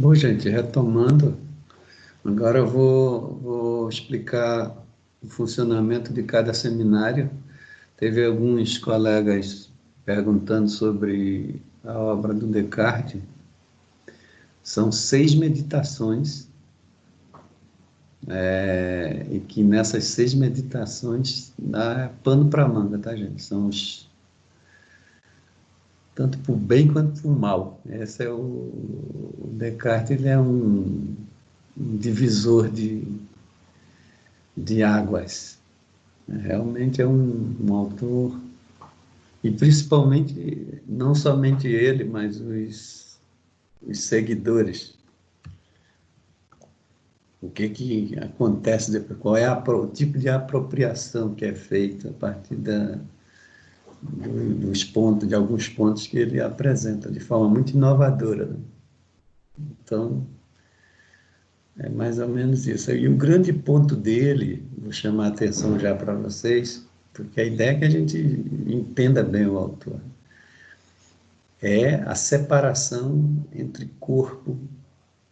Bom, gente, retomando, agora eu vou explicar o funcionamento de cada seminário. Teve alguns colegas perguntando sobre a obra do Descartes. São 6 meditações, e que nessas 6 meditações dá pano para manga, tá, gente? São tanto para o bem quanto para o mal. Esse é o Descartes, ele é um divisor de águas. Realmente é um autor, e principalmente, não somente ele, mas os seguidores. O que acontece depois? Qual é o tipo de apropriação que é feita a partir dos pontos, de alguns pontos que ele apresenta de forma muito inovadora, né? Então, é mais ou menos isso. E o grande ponto dele, vou chamar a atenção já para vocês, porque a ideia é que a gente entenda bem o autor, é a separação entre corpo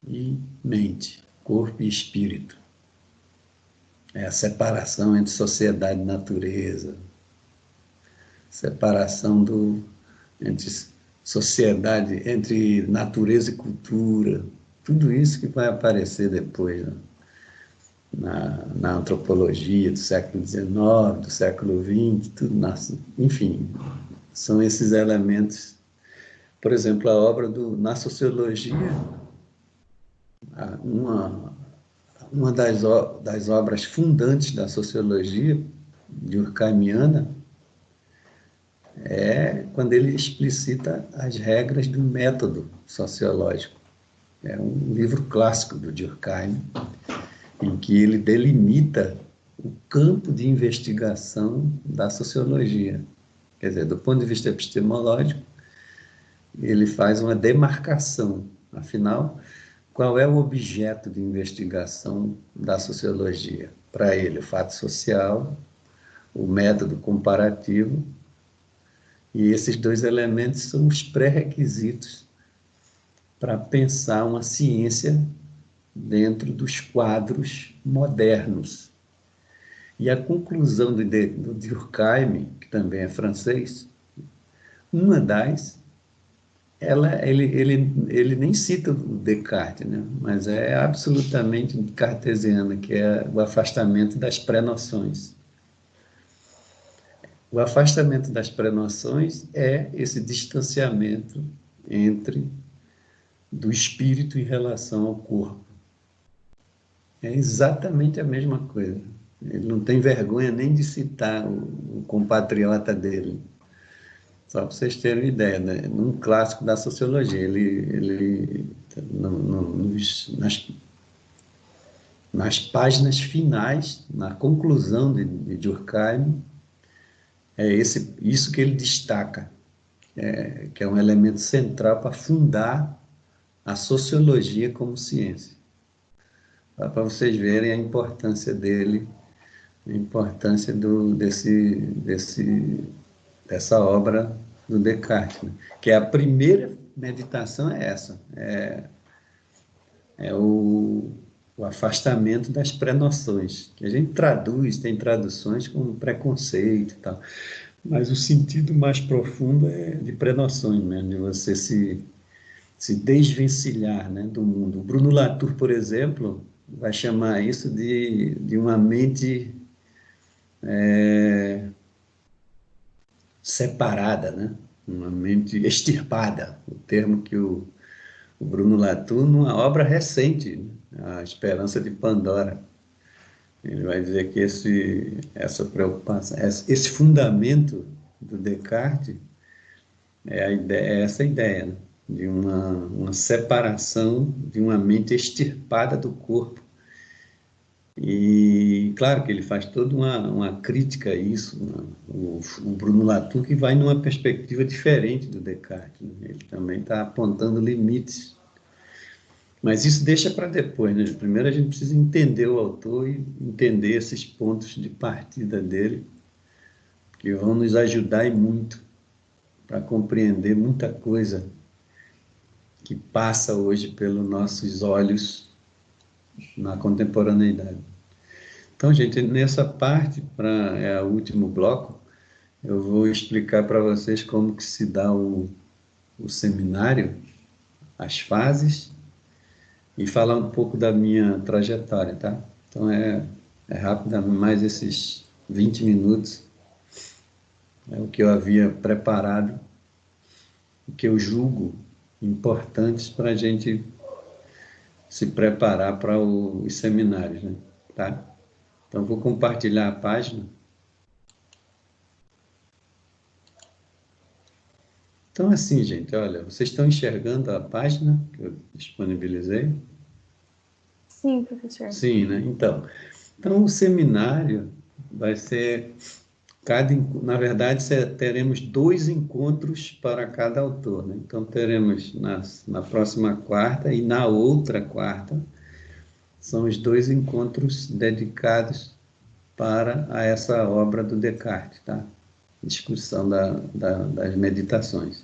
e mente, corpo e espírito. É a separação entre sociedade e natureza, separação entre sociedade, entre natureza e cultura, tudo isso que vai aparecer depois, né? Na antropologia do século XIX, do século XX, tudo nasce, enfim, são esses elementos. Por exemplo, a obra na sociologia, uma das obras fundantes da sociologia durkheimiana é quando ele explicita as regras do método sociológico. É um livro clássico do Durkheim, em que ele delimita o campo de investigação da sociologia. Quer dizer, do ponto de vista epistemológico, ele faz uma demarcação. Afinal, qual é o objeto de investigação da sociologia? Para ele, o fato social, o método comparativo, e esses dois elementos são os pré-requisitos para pensar uma ciência dentro dos quadros modernos. E a conclusão do Durkheim, que também é francês, uma das, ele nem cita o Descartes, né? Mas é absolutamente cartesiana, que é o afastamento das pré-noções. O afastamento das pré-noções é esse distanciamento do espírito em relação ao corpo. É exatamente a mesma coisa. Ele não tem vergonha nem de citar o compatriota dele. Só para vocês terem uma ideia, né? Num clássico da sociologia, ele nas páginas finais, na conclusão de Durkheim, é isso que ele destaca, que é um elemento central para fundar a sociologia como ciência. Para vocês verem a importância dele, a importância dessa obra do Descartes, né? Que a primeira meditação é essa, é o afastamento das pré-noções, que a gente traduz, tem traduções com preconceito e tal, mas o sentido mais profundo é de pré-noções mesmo, de você se desvencilhar, né, do mundo. O Bruno Latour, por exemplo, vai chamar isso de uma mente separada, né? Uma mente extirpada, o termo que o Bruno Latour, numa obra recente, né? A Esperança de Pandora, ele vai dizer que essa preocupação, esse fundamento do Descartes é essa ideia, né? De uma separação de uma mente extirpada do corpo. E claro que ele faz toda uma crítica a isso, né? O Bruno Latour, que vai numa perspectiva diferente do Descartes, né? Ele também está apontando limites. Mas isso deixa para depois, né? Primeiro a gente precisa entender o autor e entender esses pontos de partida dele, que vão nos ajudar e muito para compreender muita coisa que passa hoje pelos nossos olhos na contemporaneidade. Então, gente, nessa parte, é o último bloco, eu vou explicar para vocês como que se dá o seminário, as fases, e falar um pouco da minha trajetória, tá? Então, é rápido, mais esses 20 minutos, é o que eu havia preparado, o que eu julgo importantes para a gente se preparar para os seminários, né? Tá? Então, vou compartilhar a página. Então, assim, gente, olha, vocês estão enxergando a página que eu disponibilizei? Sim, professor. Sim, né? Então o seminário vai ser, na verdade, teremos 2 encontros para cada autor, né? Então, teremos na próxima quarta e na outra quarta, são os 2 encontros dedicados para essa obra do Descartes, tá? Discussão das meditações.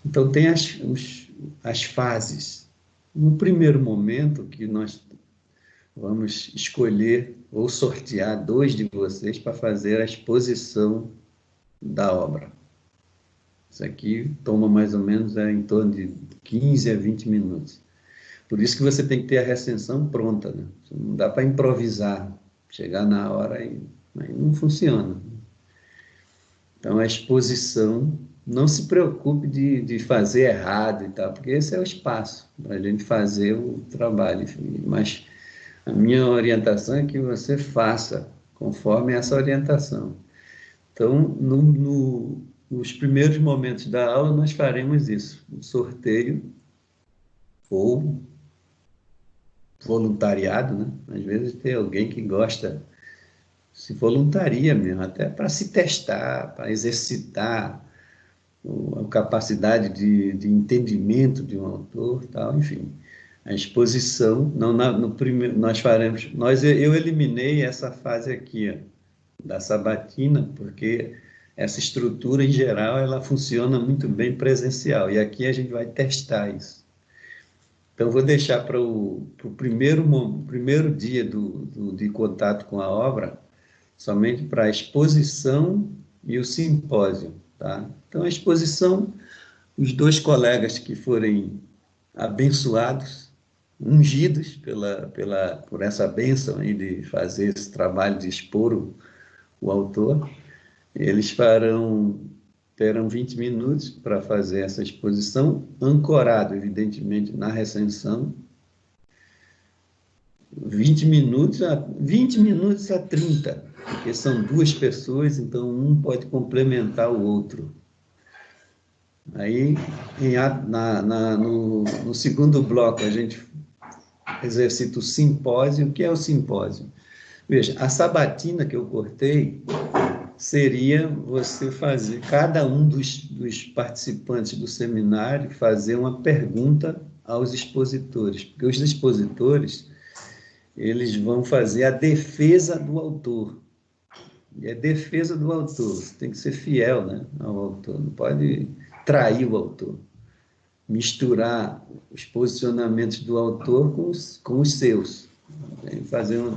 Então, tem as fases. No primeiro momento, que nós vamos escolher ou sortear 2 de vocês para fazer a exposição da obra. Isso aqui toma mais ou menos em torno de 15 a 20 minutos. Por isso que você tem que ter a recensão pronta, né? Não dá para improvisar, chegar na hora e aí não funciona. Então, a exposição, não se preocupe de fazer errado e tal, porque esse é o espaço para a gente fazer o trabalho. Enfim. Mas a minha orientação é que você faça conforme essa orientação. Então, nos primeiros momentos da aula, nós faremos isso, um sorteio ou voluntariado, né? Às vezes tem alguém que gosta, se voluntaria mesmo, até para se testar, para exercitar a capacidade de entendimento de um autor, tal, enfim. A exposição, não, no primeiro, nós faremos, eu eliminei essa fase aqui, ó, da sabatina, porque essa estrutura, em geral, ela funciona muito bem presencial, e aqui a gente vai testar isso. Então, vou deixar para o primeiro dia de contato com a obra, somente para a exposição e o simpósio, tá? Então, a exposição, os 2 colegas que forem abençoados, ungidos por essa bênção aí de fazer esse trabalho de expor o autor, eles terão 20 minutos para fazer essa exposição, ancorado, evidentemente, na recensão, 20 minutos a 30, porque são 2 pessoas, então um pode complementar o outro. Aí, no segundo bloco, a gente exercita o simpósio. O que é o simpósio? Veja, a sabatina que eu cortei seria você fazer, cada um dos participantes do seminário, fazer uma pergunta aos expositores, porque os expositores, eles vão fazer a defesa do autor. E a defesa do autor, você tem que ser fiel, né, ao autor, não pode trair o autor, misturar os posicionamentos do autor com os seus,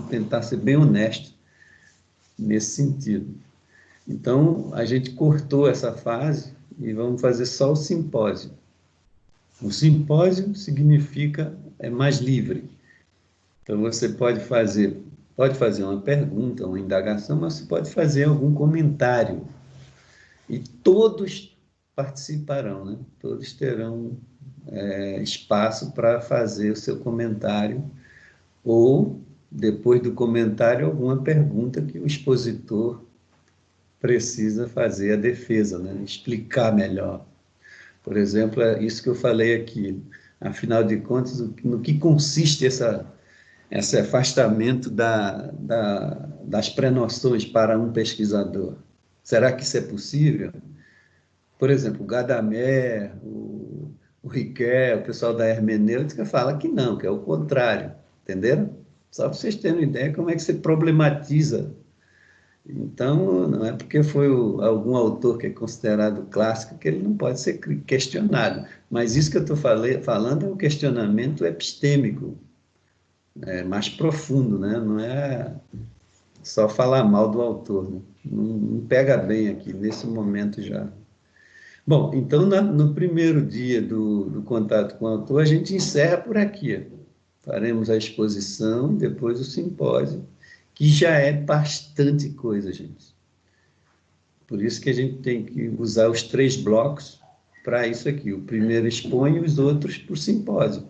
tentar ser bem honesto nesse sentido. Então, a gente cortou essa fase e vamos fazer só o simpósio. O simpósio significa mais livre. Então, você pode fazer uma pergunta, uma indagação, mas você pode fazer algum comentário. E todos participarão, né? Todos terão espaço para fazer o seu comentário ou, depois do comentário, alguma pergunta que o expositor precisa fazer a defesa, né? Explicar melhor. Por exemplo, é isso que eu falei aqui. Afinal de contas, no que consiste esse afastamento das pré-noções para um pesquisador? Será que isso é possível? Por exemplo, o Gadamer, o Riquet, o pessoal da hermenêutica fala que não, que é o contrário, entenderam? Só para vocês terem uma ideia como é que você problematiza Então, não é porque foi algum autor que é considerado clássico que ele não pode ser questionado. Mas isso que eu estou falando é um questionamento epistêmico, mais profundo, né? Não é só falar mal do autor. Né? Não pega bem aqui, nesse momento já. Bom, então, no primeiro dia do contato com o autor, a gente encerra por aqui. Faremos a exposição, depois o simpósio, que já é bastante coisa, gente. Por isso que a gente tem que usar os 3 blocos para isso aqui. O primeiro expõe os outros para o simpósio.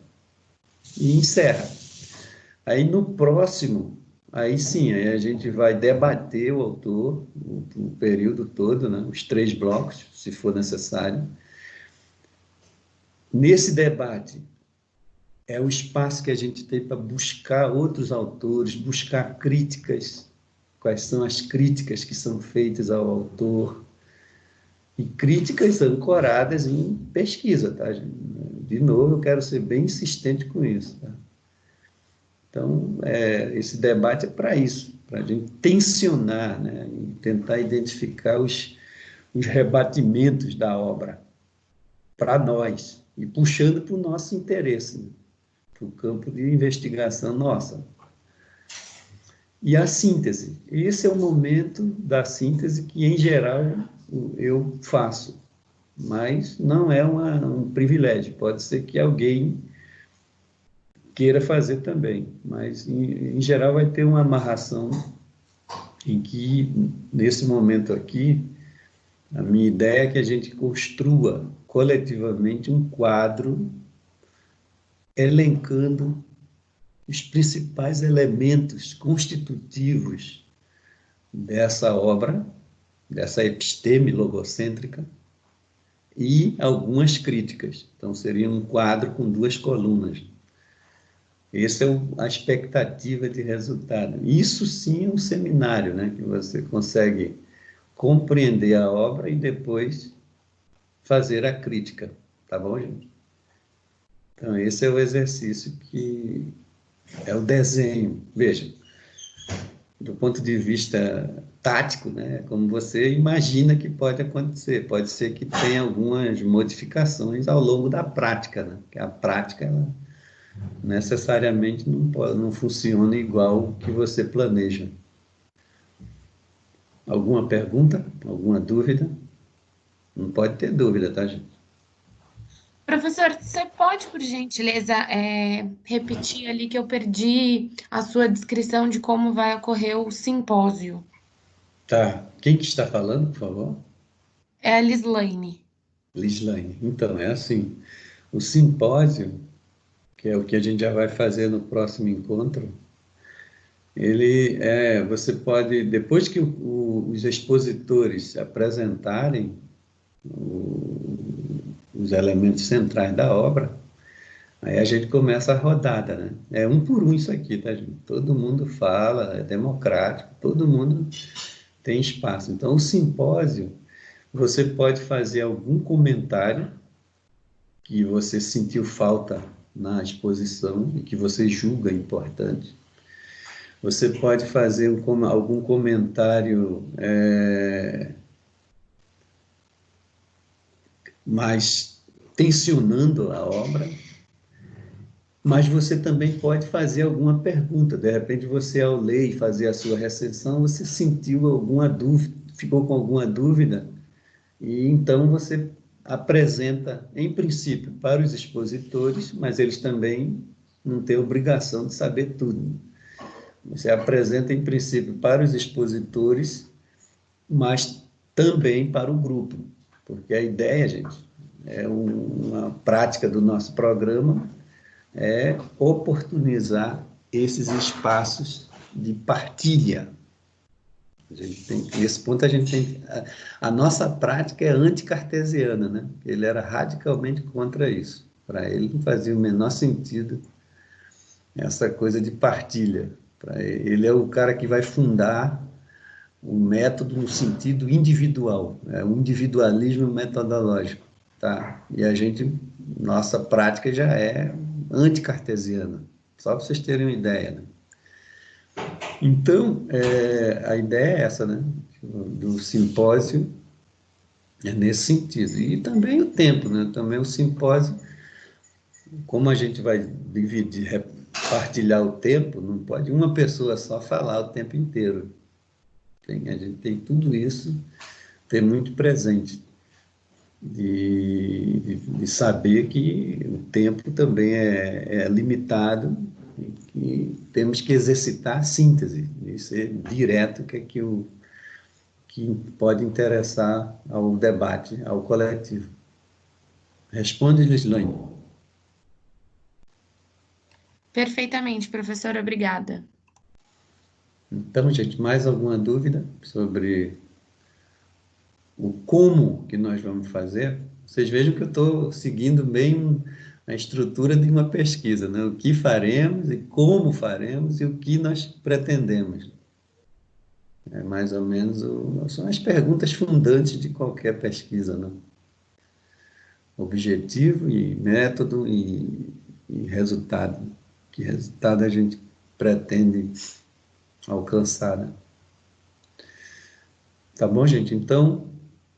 E encerra. Aí no próximo, aí sim, aí a gente vai debater o autor, o período todo, né? Os 3 blocos, se for necessário. Nesse debate, é o espaço que a gente tem para buscar outros autores, buscar críticas, quais são as críticas que são feitas ao autor, e críticas ancoradas em pesquisa, tá, gente? De novo, eu quero ser bem insistente com isso, tá? Então, esse debate é para isso, para a gente tensionar, né, e tentar identificar os rebatimentos da obra para nós, e puxando para o nosso interesse, né, para o campo de investigação nossa. E a síntese. Esse é o momento da síntese que, em geral, eu faço, mas não é um privilégio. Pode ser que alguém queira fazer também, mas, em geral, vai ter uma amarração em que, nesse momento aqui, a minha ideia é que a gente construa coletivamente um quadro elencando os principais elementos constitutivos dessa obra, dessa episteme logocêntrica, e algumas críticas. Então, seria um quadro com 2 colunas. Essa é a expectativa de resultado. Isso sim é um seminário, né? Que você consegue compreender a obra e depois fazer a crítica. Tá bom, gente? Então, esse é o exercício que é o desenho. Veja, do ponto de vista tático, né, como você imagina que pode acontecer. Pode ser que tenha algumas modificações ao longo da prática, né? Porque a prática ela necessariamente não funciona igual que você planeja. Alguma pergunta? Alguma dúvida? Não pode ter dúvida, tá, gente? Professor, você pode, por gentileza, repetir ali que eu perdi a sua descrição de como vai ocorrer o simpósio? Tá. Quem que está falando, por favor? É a Lislaine. Lislaine. Então, é assim, o simpósio, que é o que a gente já vai fazer no próximo encontro, você pode, depois que os expositores apresentarem os elementos centrais da obra, aí a gente começa a rodada, né? É um por um isso aqui, tá, gente? Todo mundo fala, é democrático, todo mundo tem espaço. Então, o simpósio, você pode fazer algum comentário que você sentiu falta na exposição e que você julga importante. Você pode fazer algum comentário mais tensionando a obra, mas você também pode fazer alguma pergunta. De repente, você, ao ler e fazer a sua recensão, você sentiu alguma dúvida, ficou com alguma dúvida, e então você apresenta, em princípio, para os expositores, mas eles também não têm obrigação de saber tudo. Você apresenta, em princípio, para os expositores, mas também para o grupo, porque a ideia, gente, é uma prática do nosso programa, é oportunizar esses espaços de partilha. Nesse ponto, a nossa prática é anticartesiana, né? Ele era radicalmente contra isso. Para ele não fazia o menor sentido essa coisa de partilha. Ele é o cara que vai fundar o método no sentido individual, o individualismo metodológico, tá? E nossa prática já é anticartesiana, só para vocês terem uma ideia, né? Então, a ideia é essa, né? Do simpósio é nesse sentido. E também o tempo, né? Também o simpósio, como a gente vai dividir, repartilhar o tempo, não pode uma pessoa só falar o tempo inteiro. A gente tem tudo isso, ter muito presente, de saber que o tempo também é limitado e que temos que exercitar a síntese, e ser direto, que pode interessar ao debate, ao coletivo. Responde, Lislane. Perfeitamente, professora, obrigada. Então, gente, mais alguma dúvida sobre o como que nós vamos fazer? Vocês vejam que eu estou seguindo bem a estrutura de uma pesquisa, né? O que faremos e como faremos e o que nós pretendemos. É mais ou menos são as perguntas fundantes de qualquer pesquisa, né? Objetivo e método e resultado. Que resultado a gente pretende alcançar, né? Tá bom, gente? Então,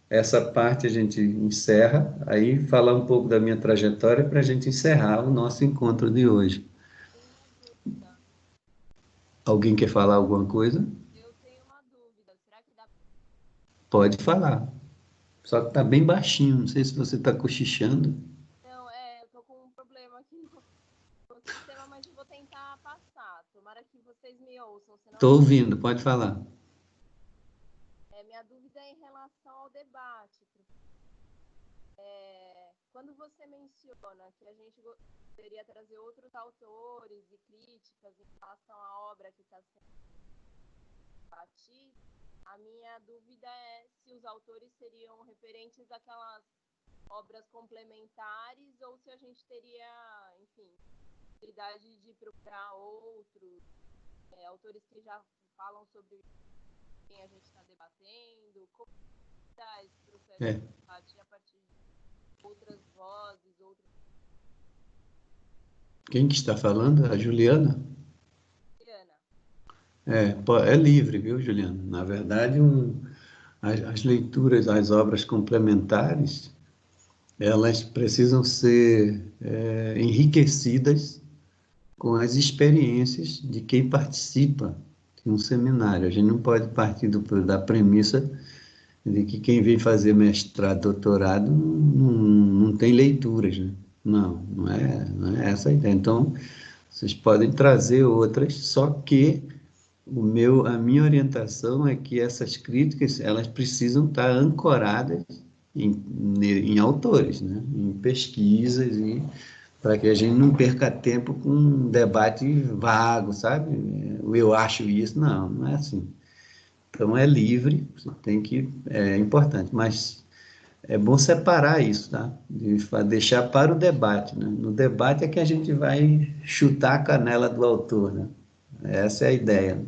essa parte a gente encerra, aí falar um pouco da minha trajetória para a gente encerrar o nosso encontro de hoje. Alguém quer falar alguma coisa? Eu tenho uma dúvida. Será que dá? Pode falar. Só que está bem baixinho, não sei se você está cochichando. Não, eu tô com um problema aqui no sistema, mas eu vou tentar passar. Tomara que vocês me ouçam, senão... Estou ouvindo, pode falar. Minha dúvida é em relação ao debate. Quando você menciona que a gente poderia trazer outros autores e críticas em relação à obra que está sendo debatida, a minha dúvida é se os autores seriam referentes àquelas obras complementares ou se a gente teria, enfim, possibilidade de procurar outros autores que já falam sobre quem a gente está debatendo, como está esse processo de debate a partir de outras vozes, outros... Quem que está falando? A Juliana? Juliana. É livre, viu, Juliana? Na verdade, as leituras, as obras complementares, elas precisam ser enriquecidas com as experiências de quem participa de um seminário. A gente não pode partir da premissa de que quem vem fazer mestrado, doutorado, não tem leituras, né? Não é essa a ideia. Então, vocês podem trazer outras, só que a minha orientação é que essas críticas, elas precisam estar ancoradas em autores, né? Em pesquisas, para que a gente não perca tempo com um debate vago, sabe? Eu acho isso, não é assim. Então, é livre, é importante, mas é bom separar isso, tá? Deixar para o debate, né? No debate é que a gente vai chutar a canela do autor, né? Essa é a ideia.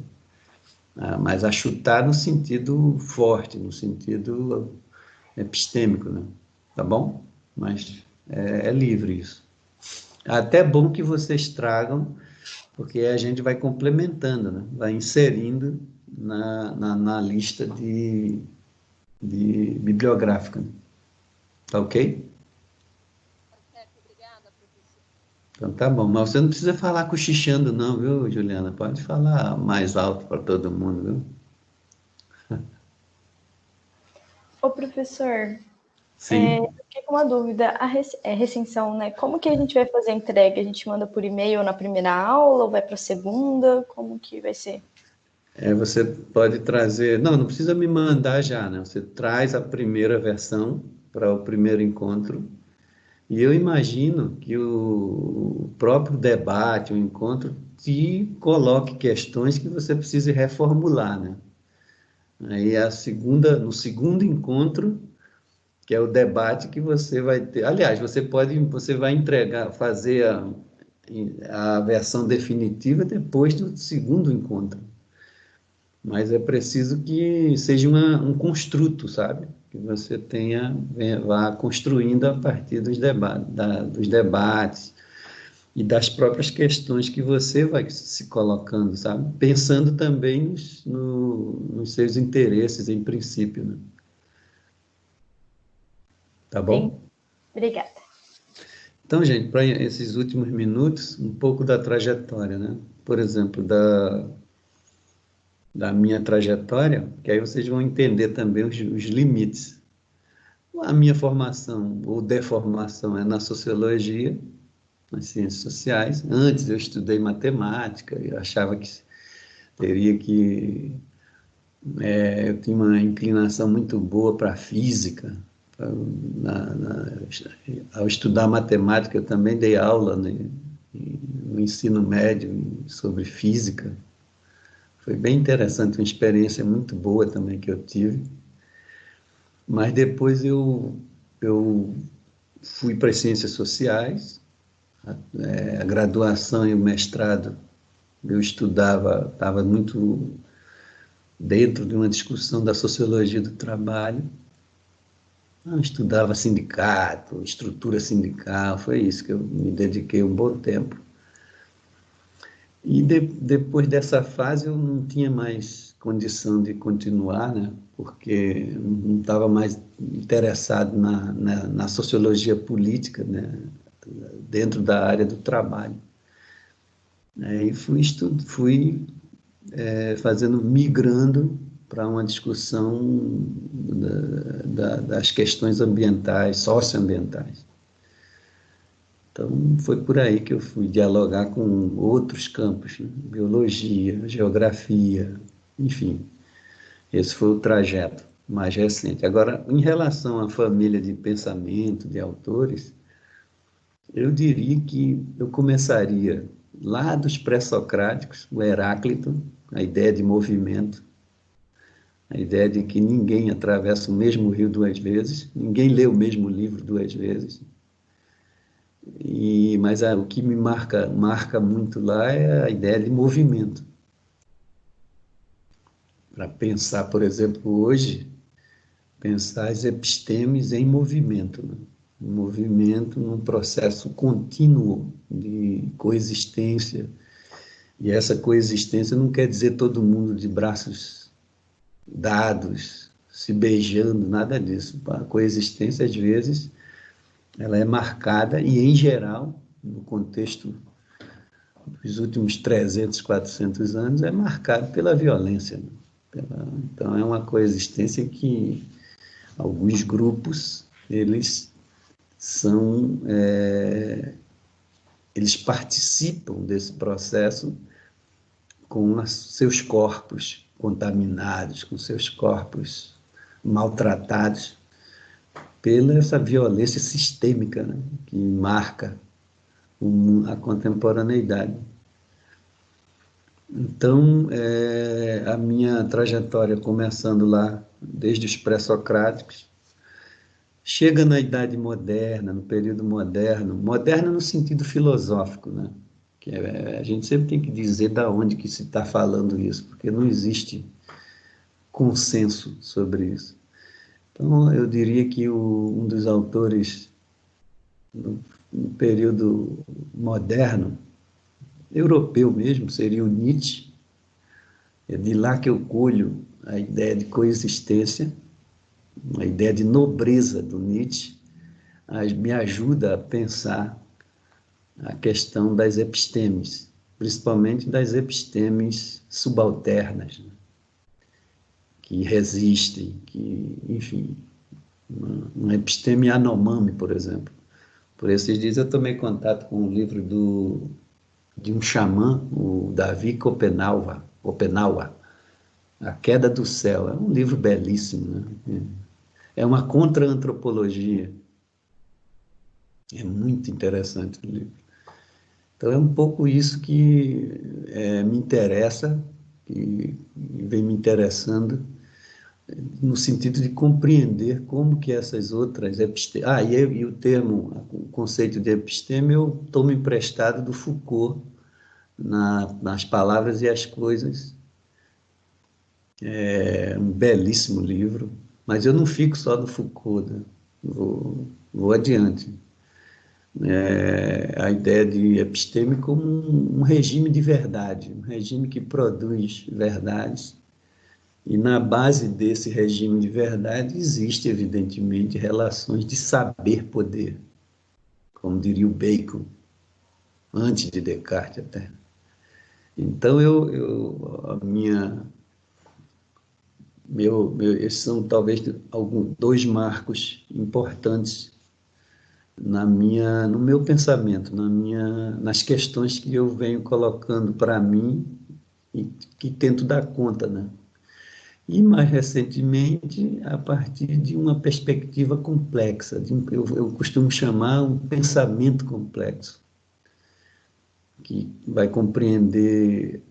Mas a chutar no sentido forte, no sentido epistêmico, né? Tá bom? Mas é livre isso. Até bom que vocês tragam, porque a gente vai complementando, né? Vai inserindo na lista de bibliográfica. Né? Tá ok? Tá certo, obrigada, professor. Então tá bom. Mas você não precisa falar cochichando não, viu, Juliana? Pode falar mais alto para todo mundo, viu? Ô, professor, Sim. eu fiquei com uma dúvida. A recensão, né? Como que a gente vai fazer a entrega? A gente manda por e-mail na primeira aula ou vai para a segunda? Como que vai ser? Você pode trazer... Não precisa me mandar já, né? Você traz a primeira versão para o primeiro encontro. E eu imagino que o próprio debate, o encontro, te coloque questões que você precise reformular, né? Aí no segundo encontro, que é o debate que você vai ter. Aliás, você vai fazer a versão definitiva depois do segundo encontro. Mas é preciso que seja um construto, sabe? Que você vá construindo a partir dos debates, e das próprias questões que você vai se colocando, sabe? Pensando também nos seus interesses, em princípio, né? Tá Sim, bom? obrigada. Então, gente, para esses últimos minutos, um pouco da trajetória, né? Por exemplo, da minha trajetória, que aí vocês vão entender também os limites. A minha formação ou deformação é na sociologia, nas ciências sociais. Antes eu estudei matemática, eu achava que teria que... eu tinha uma inclinação muito boa para a física. Ao estudar matemática, eu também dei aula, né, no ensino médio sobre física. Foi bem interessante, uma experiência muito boa também que eu tive. Mas depois eu fui para as ciências sociais, a graduação e o mestrado eu estava muito dentro de uma discussão da sociologia do trabalho. Eu estudava sindicato, estrutura sindical, foi isso que eu me dediquei um bom tempo. E depois dessa fase eu não tinha mais condição de continuar, né? Porque não estava mais interessado na sociologia política, né? Dentro da área do trabalho. Aí fui migrando para uma discussão das questões ambientais, socioambientais. Então, foi por aí que eu fui dialogar com outros campos, né? Biologia, geografia, enfim. Esse foi o trajeto mais recente. Agora, em relação à família de pensamento, de autores, eu diria que eu começaria lá dos pré-socráticos, o Heráclito, a ideia de movimento, a ideia de que ninguém atravessa o mesmo rio duas vezes, ninguém lê o mesmo livro duas vezes. Mas o que me marca muito lá é a ideia de movimento. Para pensar, por exemplo, hoje, pensar as epistemes em movimento, né? Um movimento num processo contínuo de coexistência. E essa coexistência não quer dizer todo mundo de braços dados, se beijando, nada disso. A coexistência, às vezes, ela é marcada, e em geral, no contexto dos últimos 300, 400 anos, é marcado pela violência, né? Então, é uma coexistência que alguns grupos, eles participam desse processo com seus corpos contaminados, com seus corpos maltratados pela essa violência sistêmica, né, que marca a contemporaneidade. Então, a minha trajetória, começando lá desde os pré-socráticos, chega na Idade Moderna, no período moderno, moderna no sentido filosófico, né? Que a gente sempre tem que dizer da onde que se está falando isso, porque não existe consenso sobre isso. Então, eu diria que um dos autores no período moderno, europeu mesmo, seria o Nietzsche. É de lá que eu colho a ideia de coexistência, a ideia de nobreza do Nietzsche, me ajuda a pensar a questão das epistemes, principalmente das epistemes subalternas, né? Que resistem, que, enfim, uma episteme Yanomami, por exemplo. Por esses dias eu tomei contato com um livro de um xamã, o Davi Kopenawa, A Queda do Céu. É um livro belíssimo, né? É uma contra-antropologia. É muito interessante o livro. Então, é um pouco isso que me interessa, que vem me interessando, no sentido de compreender como que essas outras epistemes... e o conceito de episteme eu tomo emprestado do Foucault, nas Palavras e as Coisas. É um belíssimo livro, mas eu não fico só no Foucault, né? Vou adiante. a ideia de episteme como um regime de verdade, um regime que produz verdades. E na base desse regime de verdade existe, evidentemente, relações de saber-poder, como diria o Bacon, antes de Descartes até. Então, esses são talvez dois marcos importantes no meu pensamento, nas questões que eu venho colocando para mim e que tento dar conta, né? E, mais recentemente, a partir de uma perspectiva complexa, eu costumo chamar um pensamento complexo, que vai compreender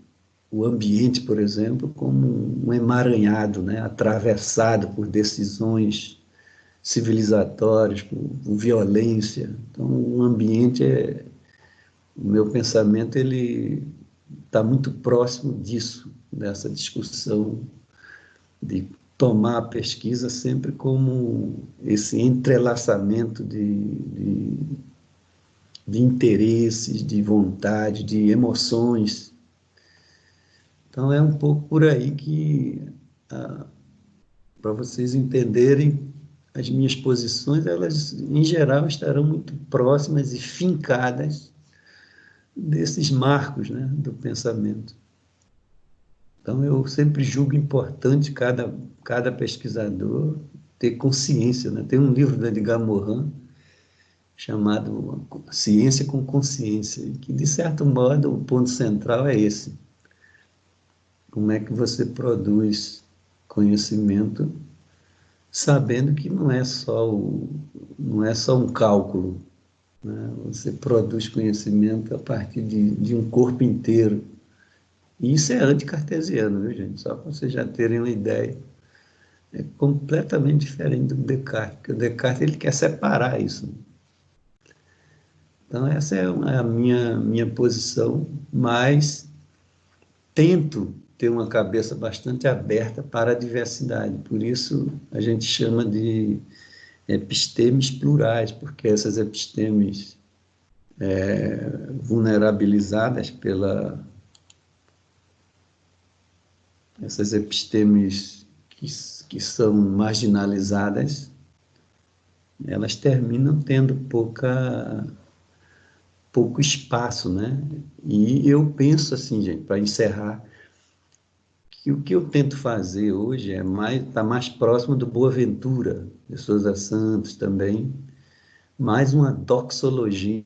o ambiente, por exemplo, como um emaranhado, né, atravessado por decisões civilizatórias, por violência. Então, o meu pensamento ele está muito próximo disso, dessa discussão de tomar a pesquisa sempre como esse entrelaçamento de interesses, de vontade, de emoções. Então, é um pouco por aí que, para vocês entenderem, as minhas posições, elas, em geral, estarão muito próximas e fincadas desses marcos, né, do pensamento. Então, eu sempre julgo importante cada pesquisador ter consciência, né? Tem um livro do Edgar Morin chamado Ciência com Consciência, que, de certo modo, o ponto central é esse. Como é que você produz conhecimento sabendo que não é só um cálculo, né? Você produz conhecimento a partir de um corpo inteiro. E isso é anticartesiano, viu, gente? Só para vocês já terem uma ideia. É completamente diferente do Descartes, porque o Descartes ele quer separar isso. Então, essa é a minha posição, mas tento ter uma cabeça bastante aberta para a diversidade. Por isso, a gente chama de epistemes plurais, porque essas epistemes vulnerabilizadas essas epistemes que são marginalizadas, elas terminam tendo pouco espaço, né? E eu penso assim, gente, para encerrar, que o que eu tento fazer hoje está mais próximo do Boaventura, de Souza Santos também, mais uma doxologia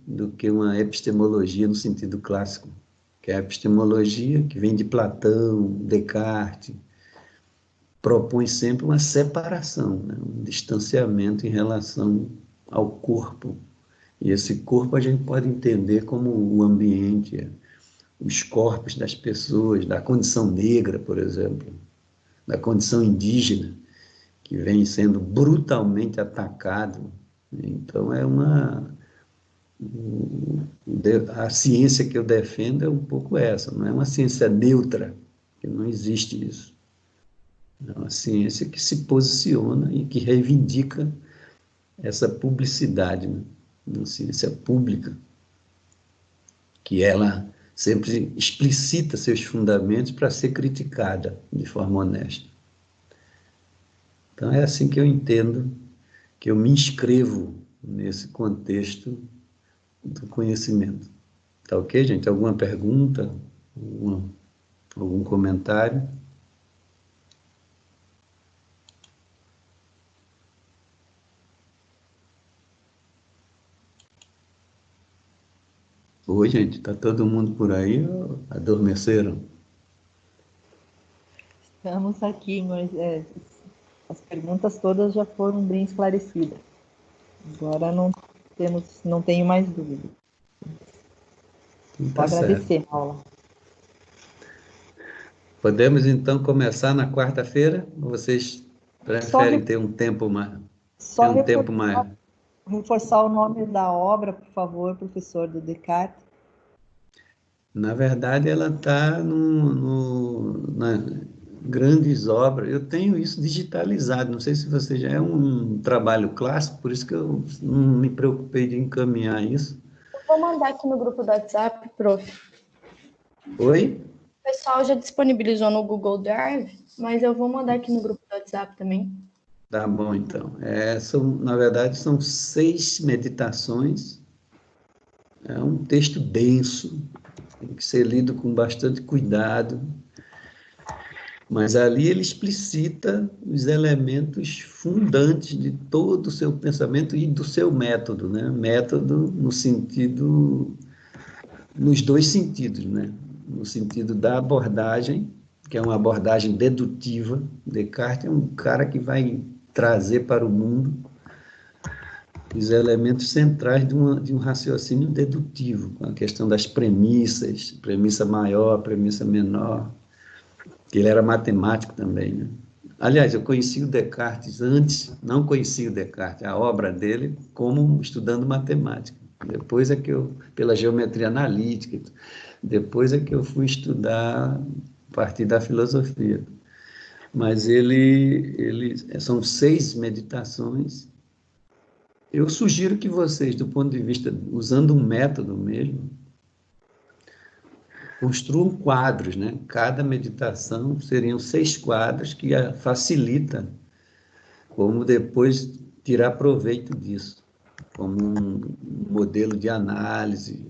do que uma epistemologia no sentido clássico, que é a epistemologia que vem de Platão, Descartes, propõe sempre uma separação, né? Um distanciamento em relação ao corpo. E esse corpo a gente pode entender como o ambiente, os corpos das pessoas, da condição negra, por exemplo, da condição indígena, que vem sendo brutalmente atacado. Então, a ciência que eu defendo é um pouco essa, não é uma ciência neutra, que não existe isso. É uma ciência que se posiciona e que reivindica essa publicidade, né? Uma ciência pública, que ela sempre explicita seus fundamentos para ser criticada de forma honesta. Então, é assim que eu entendo, que eu me inscrevo nesse contexto do conhecimento. Tá ok, gente? Alguma pergunta? Algum comentário? Oi, gente, está todo mundo por aí ou adormeceram? Estamos aqui, mas as perguntas todas já foram bem esclarecidas. Agora não tenho mais dúvida. Tá Vou agradecer a aula. Podemos, então, começar na quarta-feira? Ou vocês preferem ter um tempo mais? Só reforçar o nome da obra, por favor, professor, do Descartes. Na verdade, ela está grandes obras. Eu tenho isso digitalizado, não sei se você já é um trabalho clássico, por isso que eu não me preocupei de encaminhar isso. Eu vou mandar aqui no grupo do WhatsApp, prof. Oi? O pessoal já disponibilizou no Google Drive, mas eu vou mandar aqui no grupo do WhatsApp também. Tá bom, então. Na verdade, são 6 meditações. É um texto denso, tem que ser lido com bastante cuidado, mas ali ele explicita os elementos fundantes de todo o seu pensamento e do seu método, né? Método nos dois sentidos, né? No sentido da abordagem, que é uma abordagem dedutiva. Descartes é um cara que vai trazer para o mundo os elementos centrais de um raciocínio dedutivo, com a questão das premissas, premissa maior, premissa menor, que ele era matemático também, né? Aliás, eu conheci o Descartes antes, não conheci o Descartes, a obra dele, como estudando matemática. Depois é que pela geometria analítica, depois é que eu fui estudar a partir da filosofia. Mas são 6 meditações. Eu sugiro que vocês, do ponto de vista, usando um método mesmo, construam quadros, né? Cada meditação seriam 6 quadros que facilita como depois tirar proveito disso, como um modelo de análise,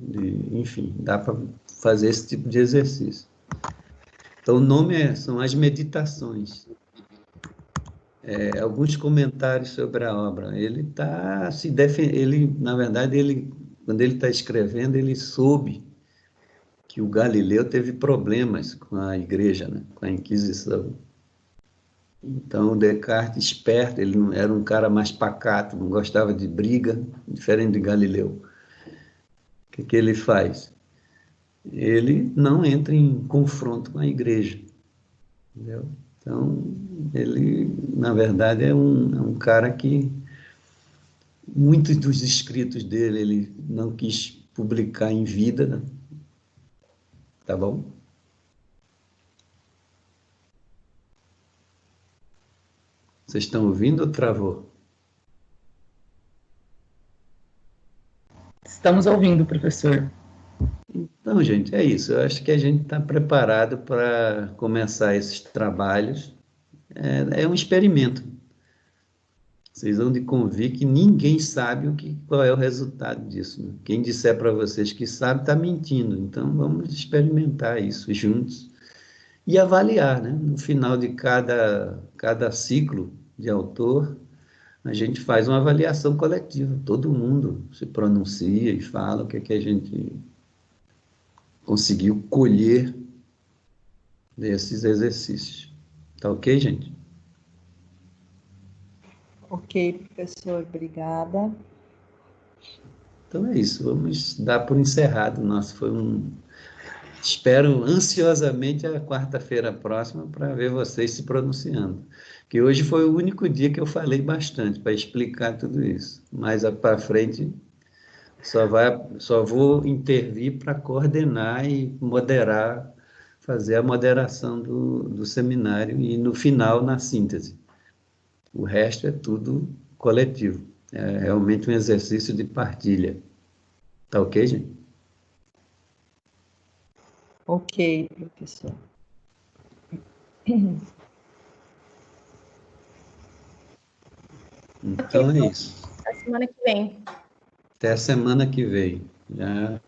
enfim, dá para fazer esse tipo de exercício. Então, o nome são as meditações. Alguns comentários sobre a obra. Ele está se defendendo, na verdade, quando ele está escrevendo, ele soube que o Galileu teve problemas com a igreja, né? Com a Inquisição. Então, o Descartes, esperto, ele não, era um cara mais pacato, não gostava de briga, diferente de Galileu. O que ele faz? Ele não entra em confronto com a igreja, entendeu? Então, ele, na verdade, é um cara que muitos dos escritos dele ele não quis publicar em vida, né? Tá bom? Vocês estão ouvindo ou travou? Estamos ouvindo, professor. Então, gente, é isso. Eu acho que a gente está preparado para começar esses trabalhos. É um experimento. Vocês vão de convir que ninguém sabe qual é o resultado disso, né? Quem disser para vocês que sabe está mentindo. Então, vamos experimentar isso juntos e avaliar, né? No final de cada ciclo de autor, a gente faz uma avaliação coletiva. Todo mundo se pronuncia e fala o que é que a gente conseguiu colher desses exercícios. Tá ok, gente? Ok, professor, obrigada. Então é isso, vamos dar por encerrado. Espero ansiosamente a quarta-feira próxima para ver vocês se pronunciando. Que hoje foi o único dia que eu falei bastante para explicar tudo isso. Mais para frente só vou intervir para coordenar e moderar, fazer a moderação do seminário e no final na síntese. O resto é tudo coletivo. É realmente um exercício de partilha. Tá ok, gente? Ok, professor. Então é isso. Até semana que vem. Até a semana que vem. Já